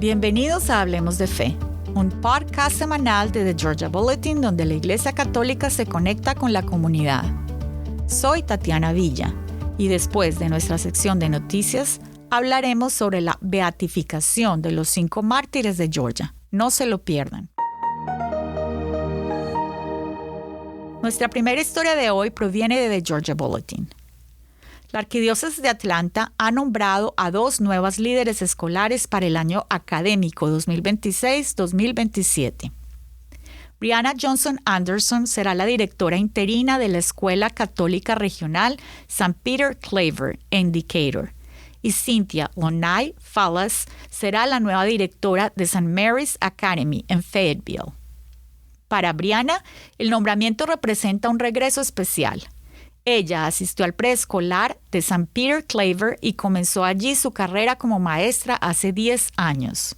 Bienvenidos a Hablemos de Fe, un podcast semanal de The Georgia Bulletin donde la Iglesia Católica se conecta con la comunidad. Soy Tatiana Villa y después de nuestra sección de noticias hablaremos sobre la beatificación de los 5 mártires de Georgia. No se lo pierdan. Nuestra primera historia de hoy proviene de The Georgia Bulletin. La Arquidiócesis de Atlanta ha nombrado a 2 nuevas líderes escolares para el año académico 2026-2027. Brianna Johnson Anderson será la directora interina de la Escuela Católica Regional St. Peter Claver en Decatur, y Cynthia Lonay Fallas será la nueva directora de St. Mary's Academy en Fayetteville. Para Brianna, el nombramiento representa un regreso especial. Ella asistió al preescolar de St. Peter Claver y comenzó allí su carrera como maestra hace 10 años.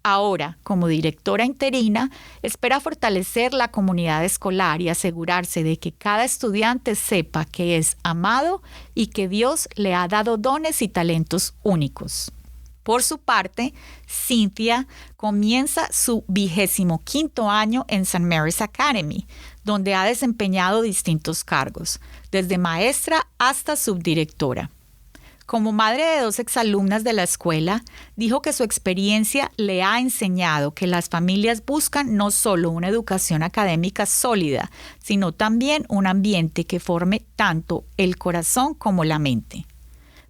Ahora, como directora interina, espera fortalecer la comunidad escolar y asegurarse de que cada estudiante sepa que es amado y que Dios le ha dado dones y talentos únicos. Por su parte, Cynthia comienza su 25º año en St. Mary's Academy, donde ha desempeñado distintos cargos, desde maestra hasta subdirectora. Como madre de 2 exalumnas de la escuela, dijo que su experiencia le ha enseñado que las familias buscan no solo una educación académica sólida, sino también un ambiente que forme tanto el corazón como la mente.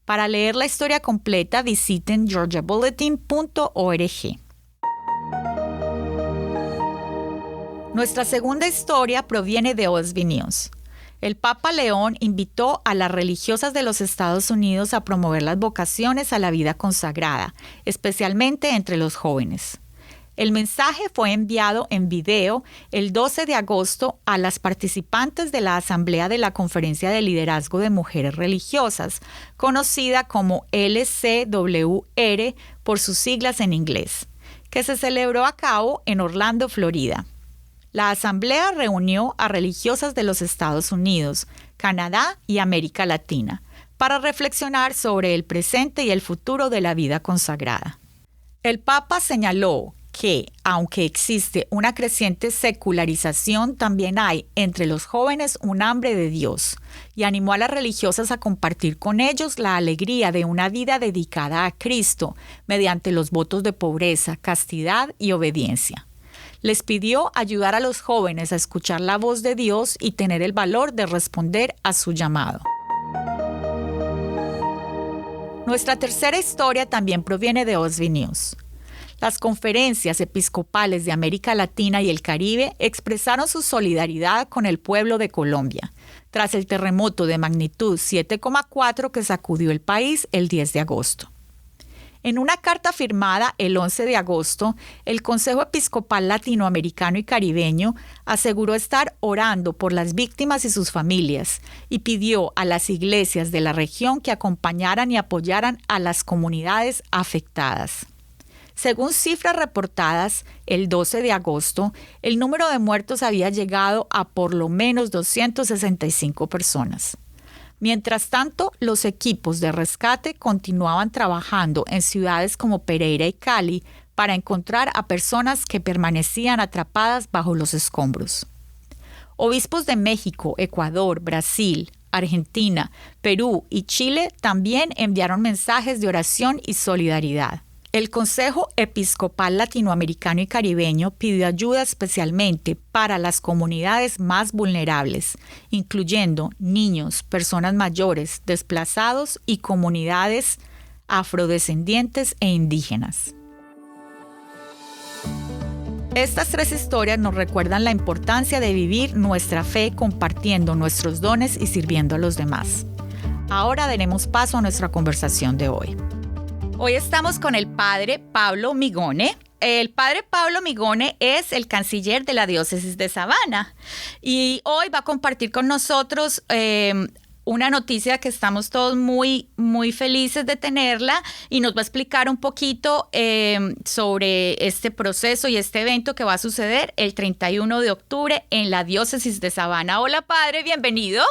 Para leer la historia completa, visiten georgiabulletin.org. Nuestra segunda historia proviene de OSB News. El Papa León invitó a las religiosas de los Estados Unidos a promover las vocaciones a la vida consagrada, especialmente entre los jóvenes. El mensaje fue enviado en video el 12 de agosto a las participantes de la Asamblea de la Conferencia de Liderazgo de Mujeres Religiosas, conocida como LCWR por sus siglas en inglés, que se celebró a cabo en Orlando, Florida. La asamblea reunió a religiosas de los Estados Unidos, Canadá y América Latina para reflexionar sobre el presente y el futuro de la vida consagrada. El Papa señaló que, aunque existe una creciente secularización, también hay entre los jóvenes un hambre de Dios, y animó a las religiosas a compartir con ellos la alegría de una vida dedicada a Cristo mediante los votos de pobreza, castidad y obediencia. Les pidió ayudar a los jóvenes a escuchar la voz de Dios y tener el valor de responder a su llamado. Nuestra tercera historia también proviene de OSB News. Las conferencias episcopales de América Latina y el Caribe expresaron su solidaridad con el pueblo de Colombia, tras el terremoto de magnitud 7,4 que sacudió el país el 10 de agosto. En una carta firmada el 11 de agosto, el Consejo Episcopal Latinoamericano y Caribeño aseguró estar orando por las víctimas y sus familias y pidió a las iglesias de la región que acompañaran y apoyaran a las comunidades afectadas. Según cifras reportadas, el 12 de agosto, el número de muertos había llegado a por lo menos 265 personas. Mientras tanto, los equipos de rescate continuaban trabajando en ciudades como Pereira y Cali para encontrar a personas que permanecían atrapadas bajo los escombros. Obispos de México, Ecuador, Brasil, Argentina, Perú y Chile también enviaron mensajes de oración y solidaridad. El Consejo Episcopal Latinoamericano y Caribeño pidió ayuda especialmente para las comunidades más vulnerables, incluyendo niños, personas mayores, desplazados y comunidades afrodescendientes e indígenas. Estas 3 historias nos recuerdan la importancia de vivir nuestra fe compartiendo nuestros dones y sirviendo a los demás. Ahora daremos paso a nuestra conversación de hoy. Hoy estamos con el padre Pablo Migone. El padre Pablo Migone es el canciller de la diócesis de Savannah y hoy va a compartir con nosotros una noticia que estamos todos muy, muy felices de tenerla y nos va a explicar un poquito sobre este proceso y este evento que va a suceder el 31 de octubre en la diócesis de Savannah. Hola padre, bienvenido.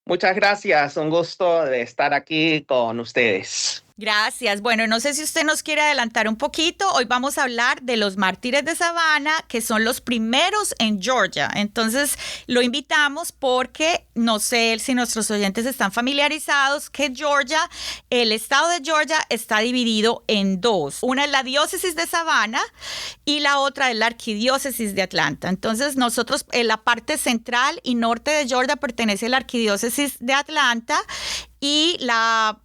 Muchas gracias, un gusto de estar aquí con ustedes. Gracias. Bueno, no sé si usted nos quiere adelantar un poquito. Hoy vamos a hablar de los mártires de Savannah, que son los primeros en Georgia. Entonces, lo invitamos porque no sé si nuestros oyentes están familiarizados que Georgia, el estado de Georgia está dividido en dos. Una es la diócesis de Savannah y la otra es la arquidiócesis de Atlanta. Entonces, nosotros en la parte central y norte de Georgia pertenece a la arquidiócesis de Atlanta y la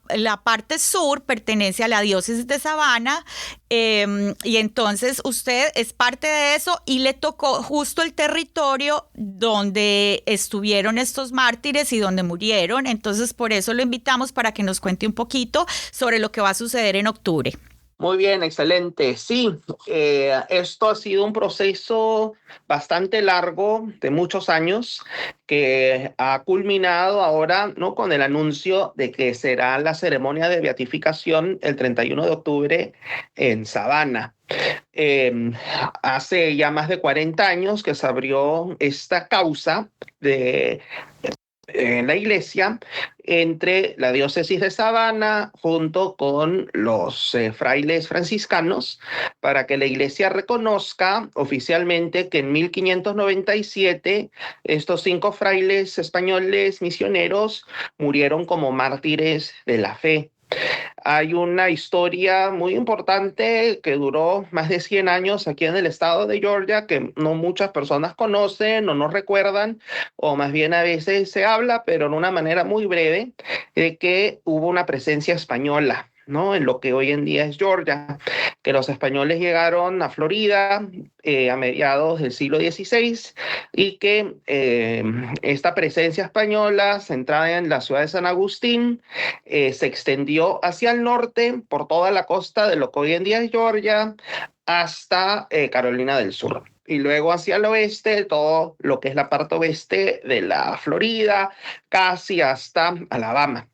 parte sur pertenece a la diócesis de Savannah, y entonces usted es parte de eso y le tocó justo el territorio donde estuvieron estos mártires y donde murieron. Entonces por eso lo invitamos para que nos cuente un poquito sobre lo que va a suceder en octubre. Muy bien, excelente. Sí, esto ha sido un proceso bastante largo de muchos años que ha culminado ahora, ¿no?, con el anuncio de que será la ceremonia de beatificación el 31 de octubre en Savannah. Eh, Hace ya más de 40 años que se abrió esta causa de en la iglesia entre la diócesis de Savannah junto con los frailes franciscanos para que la iglesia reconozca oficialmente que en 1597 estos 5 frailes españoles misioneros murieron como mártires de la fe. Hay una historia muy importante que duró más de 100 años aquí en el estado de Georgia que no muchas personas conocen o no recuerdan, o más bien a veces se habla, pero en una manera muy breve, de que hubo una presencia española, ¿no?, en lo que hoy en día es Georgia, que los españoles llegaron a Florida a mediados del siglo XVI y que esta presencia española centrada en la ciudad de San Agustín se extendió hacia el norte por toda la costa de lo que hoy en día es Georgia hasta Carolina del Sur. Y luego hacia el oeste, todo lo que es la parte oeste de la Florida, casi hasta Alabama.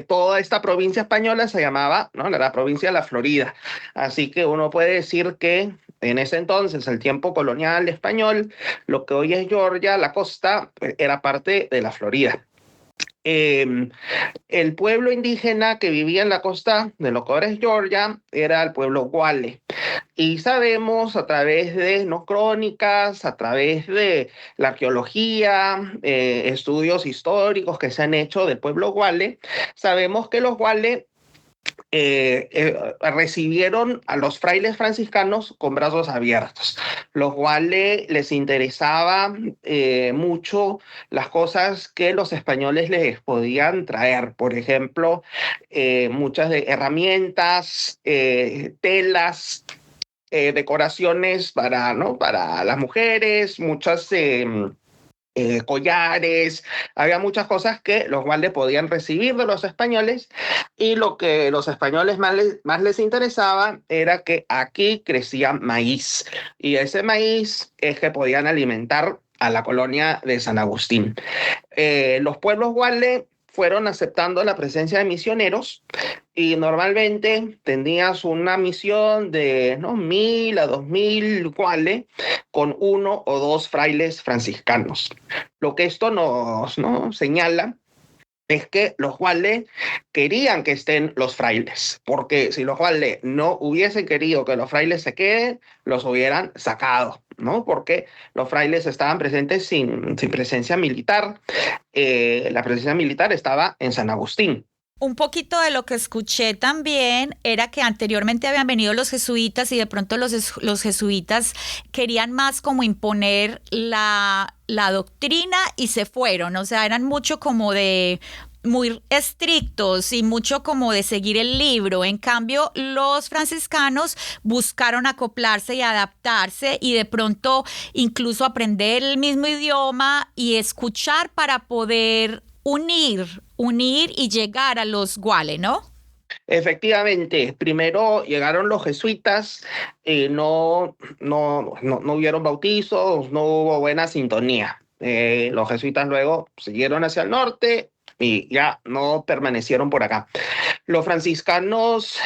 Toda esta provincia española se llamaba, ¿no?, la provincia de la Florida. Así que uno puede decir que en ese entonces, el tiempo colonial español, lo que hoy es Georgia, la costa, era parte de la Florida. El pueblo indígena que vivía en la costa de lo que ahora es Georgia era el pueblo Guale. Y sabemos a través de, ¿no?, crónicas, a través de la arqueología, estudios históricos que se han hecho del pueblo Guale, sabemos que los Guale recibieron a los frailes franciscanos con brazos abiertos. Los cuales les interesaba mucho las cosas que los españoles les podían traer. Por ejemplo, muchas de herramientas, telas, decoraciones para, ¿no?, para las mujeres, muchas collares, había muchas cosas que los cuales podían recibir de los españoles, y lo que los españoles más les interesaba era que aquí crecía maíz, y ese maíz es que podían alimentar a la colonia de San Agustín. Los pueblos Guale fueron aceptando la presencia de misioneros y normalmente tenías una misión de, ¿no?, 1,000 a 2,000 Guale con 1 o 2 frailes franciscanos. Lo que esto nos, ¿no?, señala es que los Guale querían que estén los frailes, porque si los Guale no hubiesen querido que los frailes se queden, los hubieran sacado, ¿no?, porque los frailes estaban presentes sin presencia militar. La presencia militar estaba en San Agustín. Un poquito de lo que escuché también era que anteriormente habían venido los jesuitas y de pronto los jesuitas querían más como imponer la doctrina y se fueron, o sea, eran mucho como de muy estrictos y mucho como de seguir el libro. En cambio, los franciscanos buscaron acoplarse y adaptarse y de pronto incluso aprender el mismo idioma y escuchar para poder unir y llegar a los Guale, ¿no? Efectivamente, primero llegaron los jesuitas, no hubieron bautizos, no hubo buena sintonía. Los jesuitas luego siguieron hacia el norte y ya no permanecieron por acá. Los franciscanos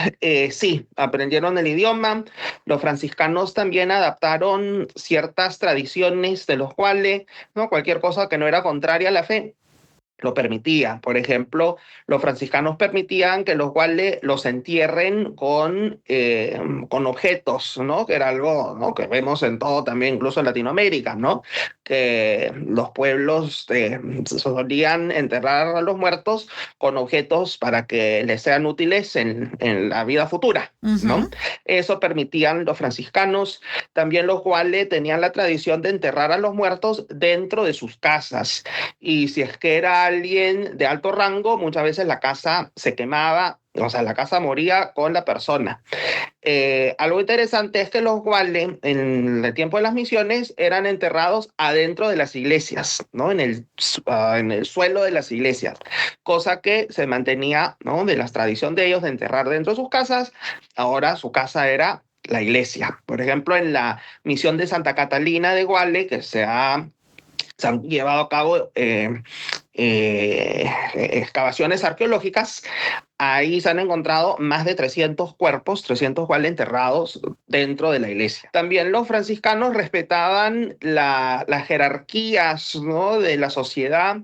sí, aprendieron el idioma. Los franciscanos también adaptaron ciertas tradiciones de los cuales, ¿no?, cualquier cosa que no era contraria a la fe, lo permitía. Por ejemplo, los franciscanos permitían que los guales los entierren con objetos, ¿no? Que era algo, ¿no?, que vemos en todo también, incluso en Latinoamérica, ¿no? Que los pueblos solían enterrar a los muertos con objetos para que les sean útiles en la vida futura, ¿no? Eso permitían los franciscanos. También los guales tenían la tradición de enterrar a los muertos dentro de sus casas. Y si es que era alguien de alto rango, muchas veces la casa se quemaba, o sea, la casa moría con la persona. Algo interesante es que los guales en el tiempo de las misiones eran enterrados adentro de las iglesias, ¿no? En el suelo de las iglesias, cosa que se mantenía, ¿no?, de la tradición de ellos de enterrar dentro de sus casas. Ahora su casa era la iglesia. Por ejemplo, en la misión de Santa Catalina de Guale, que se han llevado a cabo excavaciones arqueológicas, ahí se han encontrado más de 300 cuerpos, 300 guales enterrados dentro de la iglesia. También los franciscanos respetaban las jerarquías, ¿no?, de la sociedad,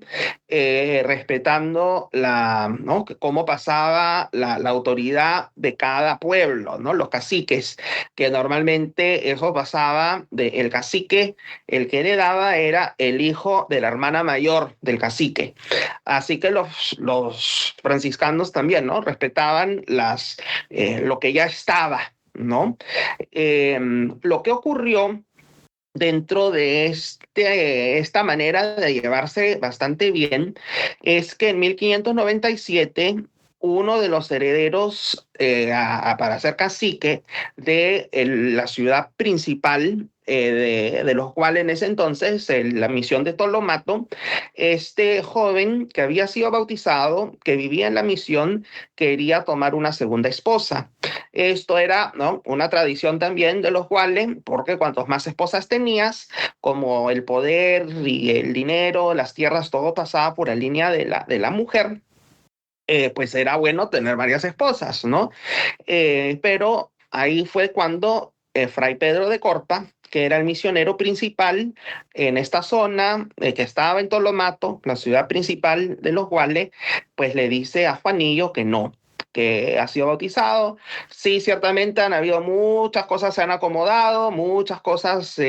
respetando ¿no?, cómo pasaba la autoridad de cada pueblo, ¿no? Los caciques, que normalmente eso pasaba del cacique, el que heredaba era el hijo de la hermana mayor del cacique. Así que los franciscanos también, ¿no?, respetaban lo que ya estaba, ¿no? Lo que ocurrió dentro de esta manera de llevarse bastante bien es que en 1597 uno de los herederos para ser cacique de la ciudad principal de los cuales en ese entonces, la misión de Tolomato, este joven que había sido bautizado, que vivía en la misión, quería tomar una segunda esposa. Esto era, ¿no?, una tradición también de los cuales, porque cuantos más esposas tenías, como el poder y el dinero, las tierras, todo pasaba por la línea de la mujer, pues era bueno tener varias esposas, ¿no? Pero ahí fue cuando Fray Pedro de Corpa, que era el misionero principal en esta zona, que estaba en Tolomato, la ciudad principal de los guales, pues le dice a Juanillo que no, que ha sido bautizado. Sí, ciertamente han habido muchas cosas, se han acomodado, muchas cosas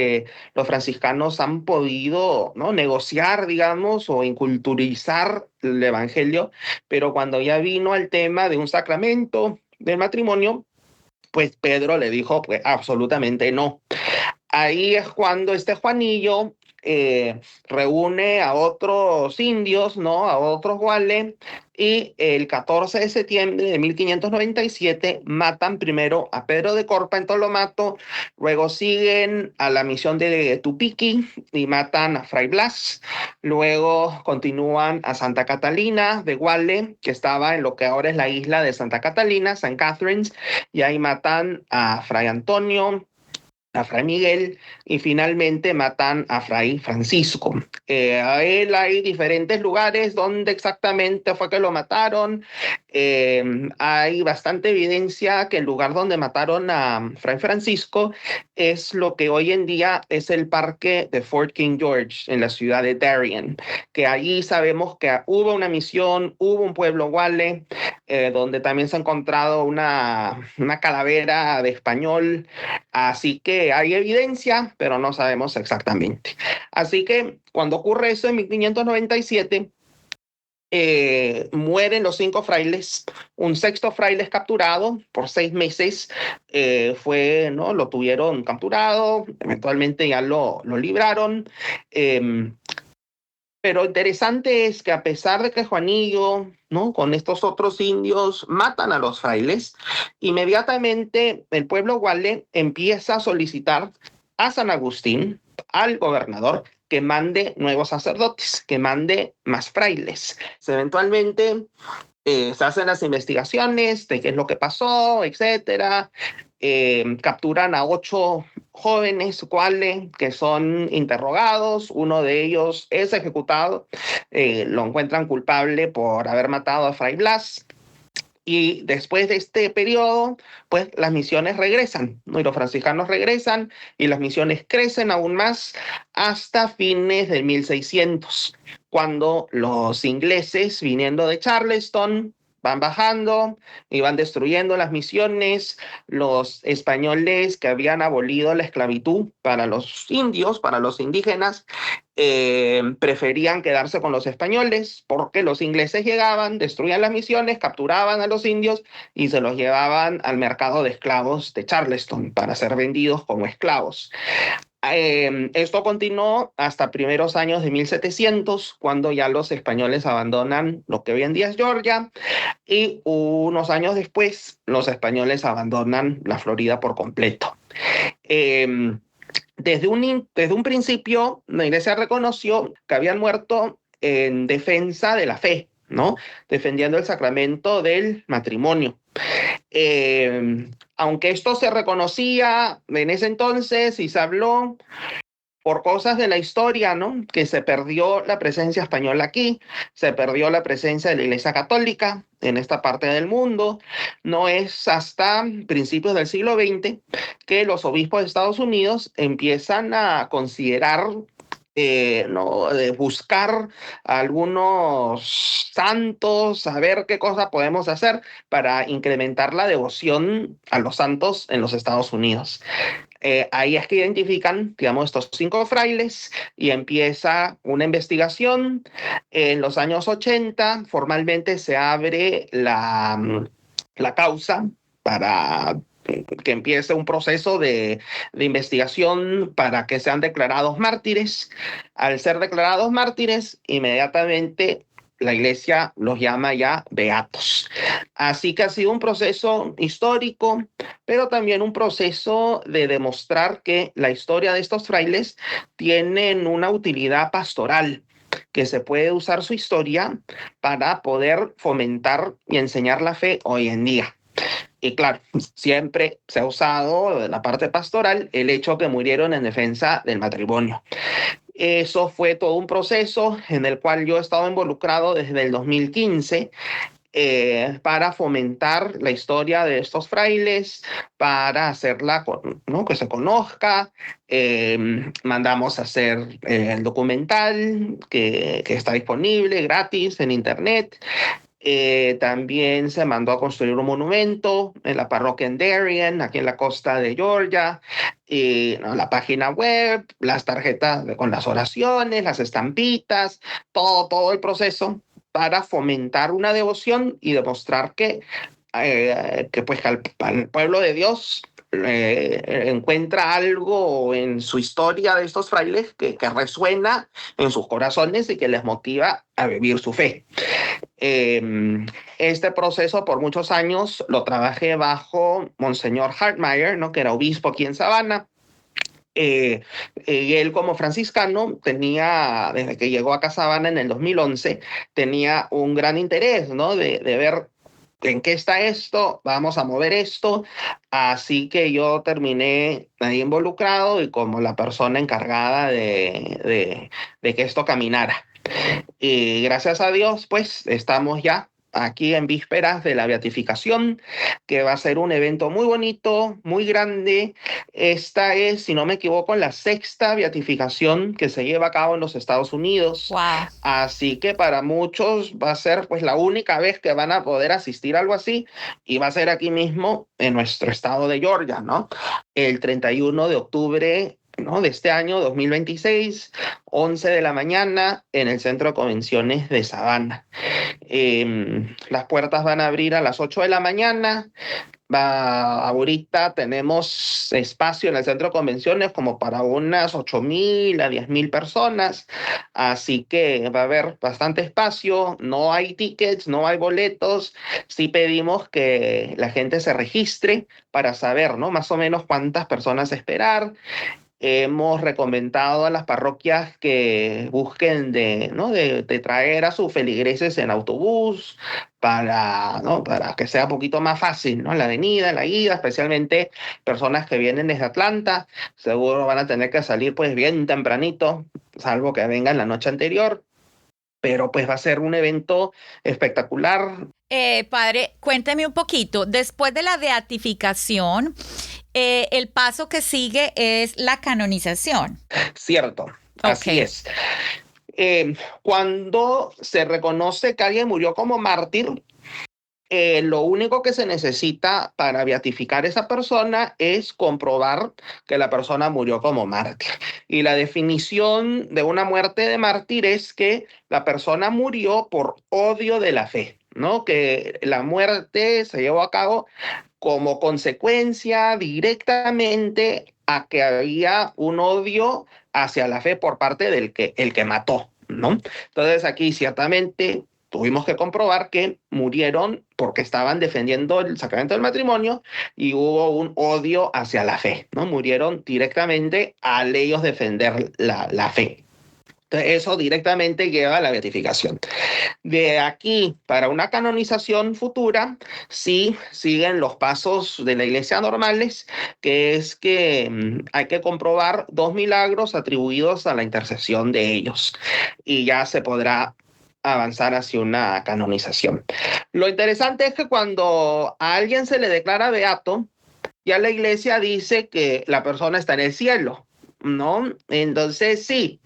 los franciscanos han podido, ¿no?, negociar, digamos, o inculturizar el evangelio, pero cuando ya vino el tema de un sacramento del matrimonio, pues Pedro le dijo, pues absolutamente no. Ahí es cuando este Juanillo reúne a otros indios, ¿no?, a otros guales, y el 14 de septiembre de 1597 matan primero a Pedro de Corpa en Tolomato, luego siguen a la misión de Tupiqui y matan a Fray Blas, luego continúan a Santa Catalina de Guale, que estaba en lo que ahora es la isla de Santa Catalina, St. Catharines, y ahí matan a Fray Antonio, a Fray Miguel, y finalmente matan a Fray Francisco. A él hay diferentes lugares donde exactamente fue que lo mataron. Hay bastante evidencia que el lugar donde mataron a Fray Francisco es lo que hoy en día es el parque de Fort King George en la ciudad de Darien, que allí sabemos que hubo una misión, hubo un pueblo guale, donde también se ha encontrado una calavera de español. Así que hay evidencia, pero no sabemos exactamente. Así que cuando ocurre eso en 1597, mueren los 5 frailes, un sexto fraile es capturado por 6 meses, ¿no?, lo tuvieron capturado, eventualmente ya lo libraron. Pero interesante es que a pesar de que Juanillo, ¿no?, con estos otros indios matan a los frailes, inmediatamente el pueblo guale empieza a solicitar a San Agustín, al gobernador, que mande nuevos sacerdotes, que mande más frailes. Eventualmente se hacen las investigaciones de qué es lo que pasó, etcétera. Capturan a 8 jóvenes cuales que son interrogados, uno de ellos es ejecutado, lo encuentran culpable por haber matado a Fray Blas, Y después de este periodo, pues las misiones regresan, ¿no? Y los franciscanos regresan y las misiones crecen aún más hasta fines de 1600, cuando los ingleses, viniendo de Charleston, van bajando y van destruyendo las misiones. Los españoles que habían abolido la esclavitud para los indios, para los indígenas, preferían quedarse con los españoles porque los ingleses llegaban, destruían las misiones, capturaban a los indios y se los llevaban al mercado de esclavos de Charleston para ser vendidos como esclavos. Esto continuó hasta primeros años de 1700, cuando ya los españoles abandonan lo que hoy en día es Georgia, y unos años después los españoles abandonan la Florida por completo. Desde un principio, la iglesia reconoció que habían muerto en defensa de la fe, ¿no? Defendiendo el sacramento del matrimonio. Aunque esto se reconocía en ese entonces y se habló por cosas de la historia, ¿no? Que se perdió la presencia española aquí, se perdió la presencia de la Iglesia Católica en esta parte del mundo. No es hasta principios del siglo XX que los obispos de Estados Unidos empiezan a considerar ¿no? De buscar algunos santos, a ver qué cosa podemos hacer para incrementar la devoción a los santos en los Estados Unidos. Ahí es que identifican, digamos, estos 5 frailes y empieza una investigación. En los años 80 formalmente se abre la causa para que empiece un proceso de investigación para que sean declarados mártires. Al ser declarados mártires, inmediatamente la iglesia los llama ya beatos. Así que ha sido un proceso histórico, pero también un proceso de demostrar que la historia de estos frailes tienen una utilidad pastoral, que se puede usar su historia para poder fomentar y enseñar la fe hoy en día. Y claro, siempre se ha usado en la parte pastoral el hecho que murieron en defensa del matrimonio. Eso fue todo un proceso en el cual yo he estado involucrado desde el 2015 para fomentar la historia de estos frailes, para hacerla, ¿no? Que se conozca. Mandamos a hacer el documental que está disponible gratis en internet. También se mandó a construir un monumento en la parroquia en Darien, aquí en la costa de Georgia, ¿no? La página web, las tarjetas con las oraciones, las estampitas, todo el proceso para fomentar una devoción y demostrar que pues al pueblo de Dios encuentra algo en su historia de estos frailes que resuena en sus corazones y que les motiva a vivir su fe. Este proceso por muchos años lo trabajé bajo Monseñor Hartmeyer, ¿no? Que era obispo aquí en Savannah. Él como franciscano tenía, desde que llegó acá a Savannah en el 2011, tenía un gran interés, ¿no? de ver en qué está esto, vamos a mover esto. Así que yo terminé ahí involucrado y como la persona encargada de que esto caminara. Y gracias a Dios, pues estamos ya aquí en vísperas de la beatificación, que va a ser un evento muy bonito, muy grande. Esta es, si no me equivoco, la 6ª beatificación que se lleva a cabo en los Estados Unidos. Wow. Así que para muchos va a ser pues la única vez que van a poder asistir a algo así, y va a ser aquí mismo en nuestro estado de Georgia, ¿no? El 31 de octubre, ¿no? De este año 2026, 11 de la mañana, en el Centro de Convenciones de Savannah. Las puertas van a abrir a las 8 de la mañana. Ahorita tenemos espacio en el Centro de Convenciones como para unas 8,000 a 10,000 personas, así que va a haber bastante espacio. No hay tickets, no hay boletos. Sí pedimos que la gente se registre para saber, ¿no? Más o menos cuántas personas esperar. Hemos recomendado a las parroquias que busquen ¿no? de traer a sus feligreses en autobús ¿no? Para que sea un poquito más fácil, ¿no? La venida, la ida, especialmente personas que vienen desde Atlanta, seguro van a tener que salir pues bien tempranito, salvo que vengan la noche anterior. Pero pues va a ser un evento espectacular. Padre, cuénteme un poquito. Después de la beatificación, el paso que sigue es la canonización. Cierto, Ok. así es. Cuando se reconoce que alguien murió como mártir, lo único que se necesita para beatificar a esa persona es comprobar que la persona murió como mártir. Y la definición de una muerte de mártir es que la persona murió por odio de la fe, ¿no? Que la muerte se llevó a cabo como consecuencia directamente a que había un odio hacia la fe por parte el que mató, ¿no? Entonces aquí ciertamente tuvimos que comprobar que murieron porque estaban defendiendo el sacramento del matrimonio y hubo un odio hacia la fe, ¿no? Murieron directamente al ellos defender la fe. Entonces, eso directamente lleva a la beatificación. De aquí para una canonización futura, sí siguen los pasos de la iglesia normales, que es que hay que comprobar 2 milagros atribuidos a la intercesión de ellos y ya se podrá avanzar hacia una canonización. Lo interesante es que cuando a alguien se le declara beato, ya la iglesia dice que la persona está en el cielo, ¿no? Entonces sí,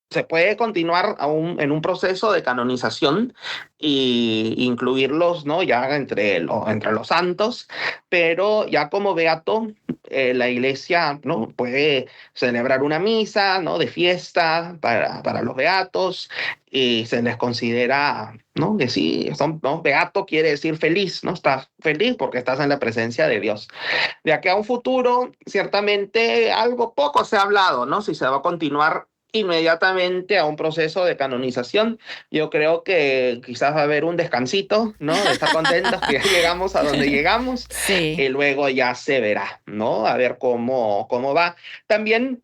se puede continuar aún en un proceso de canonización e incluirlos, ¿no? Ya entre los santos, pero ya como beato, la iglesia, ¿no? Puede celebrar una misa, ¿no? De fiesta para los beatos y se les considera, ¿no? Que si son, ¿no? Beato quiere decir feliz, ¿no? Estás feliz porque estás en la presencia de Dios. De aquí a un futuro, ciertamente algo poco se ha hablado, ¿no? Si se va a continuar inmediatamente a un proceso de canonización. Yo creo que quizás va a haber un descansito, ¿no? De estar contentos que ya llegamos a donde llegamos Sí. y luego ya se verá, ¿no? A ver cómo va. También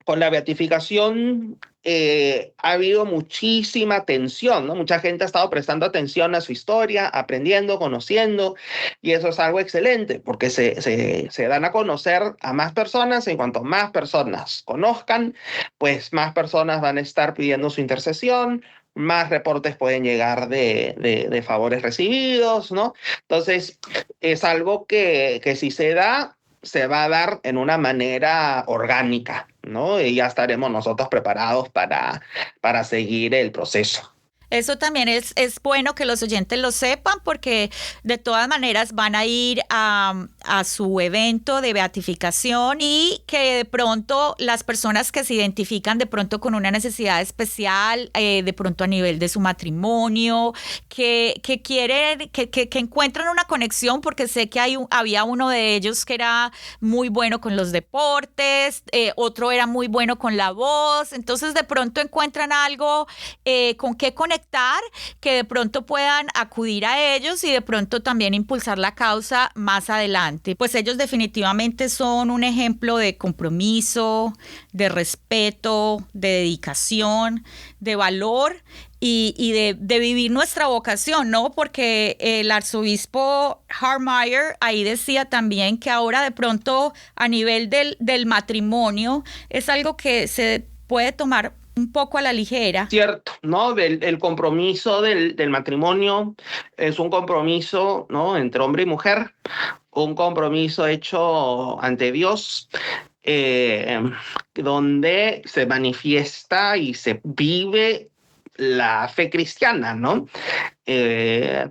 con la beatificación ha habido muchísima tensión, ¿no? Mucha gente ha estado prestando atención a su historia, aprendiendo, conociendo, y eso es algo excelente, porque se dan a conocer a más personas, y cuanto más personas conozcan, pues más personas van a estar pidiendo su intercesión, más reportes pueden llegar de favores recibidos, ¿no? Entonces, es algo que si se da, se va a dar en una manera orgánica, ¿no? Y ya estaremos nosotros preparados para seguir el proceso. Eso también es bueno que los oyentes lo sepan porque de todas maneras van a ir a su evento de beatificación y que de pronto las personas que se identifican de pronto con una necesidad especial, de pronto a nivel de su matrimonio, que quieren, que encuentran una conexión porque sé que había uno de ellos que era muy bueno con los deportes, otro era muy bueno con la voz, entonces de pronto encuentran algo con qué conectar, que de pronto puedan acudir a ellos y de pronto también impulsar la causa más adelante. Pues ellos definitivamente son un ejemplo de compromiso, de respeto, de dedicación, de valor y de vivir nuestra vocación, ¿no? Porque el arzobispo Harmeyer ahí decía también que ahora de pronto a nivel del matrimonio es algo que se puede tomar un poco a la ligera. Cierto, ¿no? El compromiso del matrimonio es un compromiso, ¿no? Entre hombre y mujer, un compromiso hecho ante Dios, donde se manifiesta y se vive la fe cristiana, ¿no?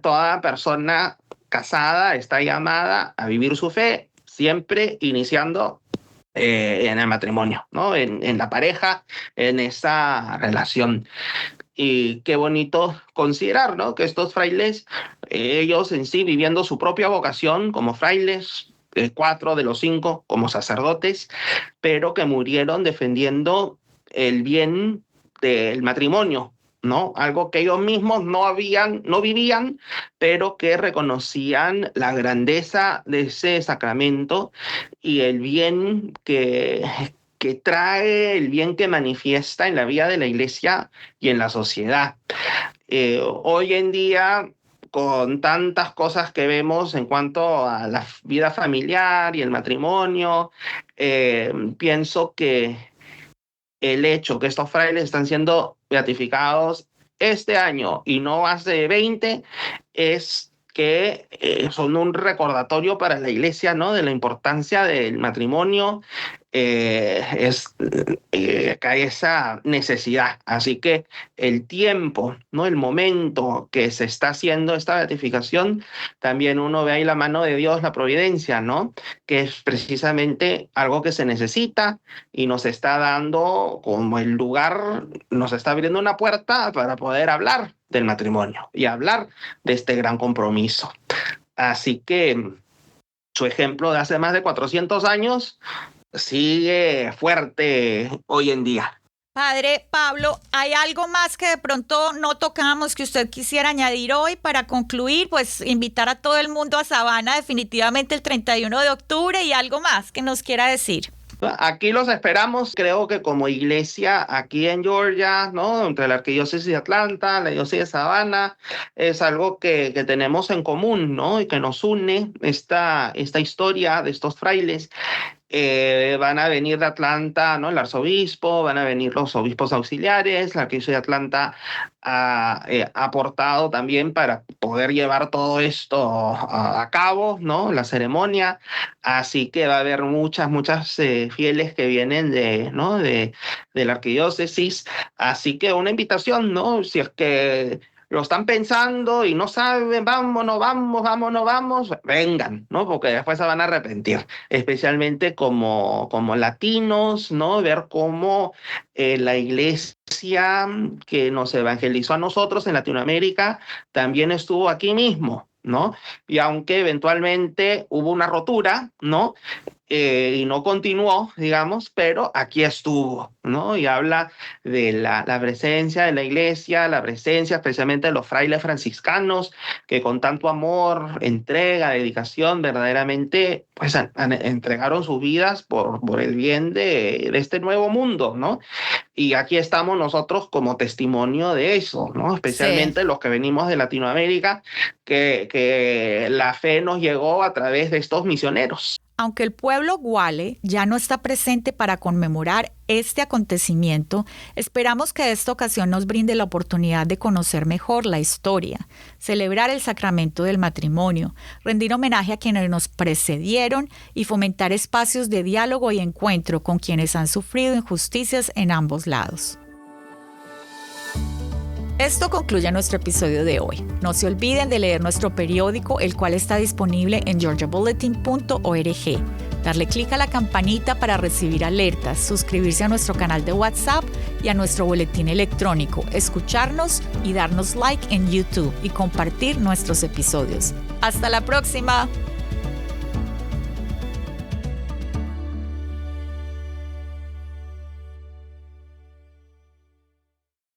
Toda persona casada está llamada a vivir su fe, siempre iniciando en el matrimonio, ¿no? En la pareja, en esa relación. Y qué bonito considerar, ¿no? Que estos frailes, ellos en sí viviendo su propia vocación como frailes, 4 de los 5 como sacerdotes, pero que murieron defendiendo el bien del matrimonio, ¿no? Algo que ellos mismos no vivían, pero que reconocían la grandeza de ese sacramento y el bien que trae, el bien que manifiesta en la vida de la iglesia y en la sociedad. Hoy en día, con tantas cosas que vemos en cuanto a la vida familiar y el matrimonio, pienso que el hecho que estos frailes están siendo beatificados este año y no hace 20, es que son un recordatorio para la iglesia, ¿no? De la importancia del matrimonio, que hay esa necesidad. Así que el tiempo, ¿no? El momento que se está haciendo esta beatificación, también uno ve ahí la mano de Dios, la providencia, ¿no? Que es precisamente algo que se necesita y nos está dando como el lugar, nos está abriendo una puerta para poder hablar del matrimonio y hablar de este gran compromiso. Así que su ejemplo de hace más de 400 años sigue fuerte hoy en día. Padre Pablo, ¿hay algo más que de pronto no tocamos que usted quisiera añadir hoy para concluir? Pues invitar a todo el mundo a Savannah definitivamente el 31 de octubre y algo más que nos quiera decir. Aquí los esperamos, creo que como iglesia aquí en Georgia, ¿no? Entre la arquidiócesis de Atlanta, la diócesis de Savannah, es algo que tenemos en común, ¿no? Y que nos une esta historia de estos frailes. Van a venir de Atlanta, ¿no? El arzobispo, van a venir los obispos auxiliares, la arquidiócesis de Atlanta ha aportado también para poder llevar todo esto a cabo, ¿no? La ceremonia. Así que va a haber muchas fieles que vienen de la arquidiócesis. Así que una invitación, ¿no? Si es que lo están pensando y no saben, vámonos, vengan, ¿no? Porque después se van a arrepentir, especialmente como latinos, ¿no? Ver cómo la iglesia que nos evangelizó a nosotros en Latinoamérica también estuvo aquí mismo, ¿no? Y aunque eventualmente hubo una rotura, ¿no? Y no continuó, digamos, pero aquí estuvo, ¿no? Y habla de la presencia de la iglesia, la presencia especialmente de los frailes franciscanos, que con tanto amor, entrega, dedicación, verdaderamente pues entregaron sus vidas por el bien de este nuevo mundo, ¿no? Y aquí estamos nosotros como testimonio de eso, ¿no? Especialmente los que venimos de Latinoamérica, que la fe nos llegó a través de estos misioneros. Aunque el pueblo Guale ya no está presente para conmemorar este acontecimiento, esperamos que esta ocasión nos brinde la oportunidad de conocer mejor la historia, celebrar el sacramento del matrimonio, rendir homenaje a quienes nos precedieron y fomentar espacios de diálogo y encuentro con quienes han sufrido injusticias en ambos lados. Esto concluye nuestro episodio de hoy. No se olviden de leer nuestro periódico, el cual está disponible en georgiabulletin.org. Darle clic a la campanita para recibir alertas, suscribirse a nuestro canal de WhatsApp y a nuestro boletín electrónico, escucharnos y darnos like en YouTube y compartir nuestros episodios. ¡Hasta la próxima!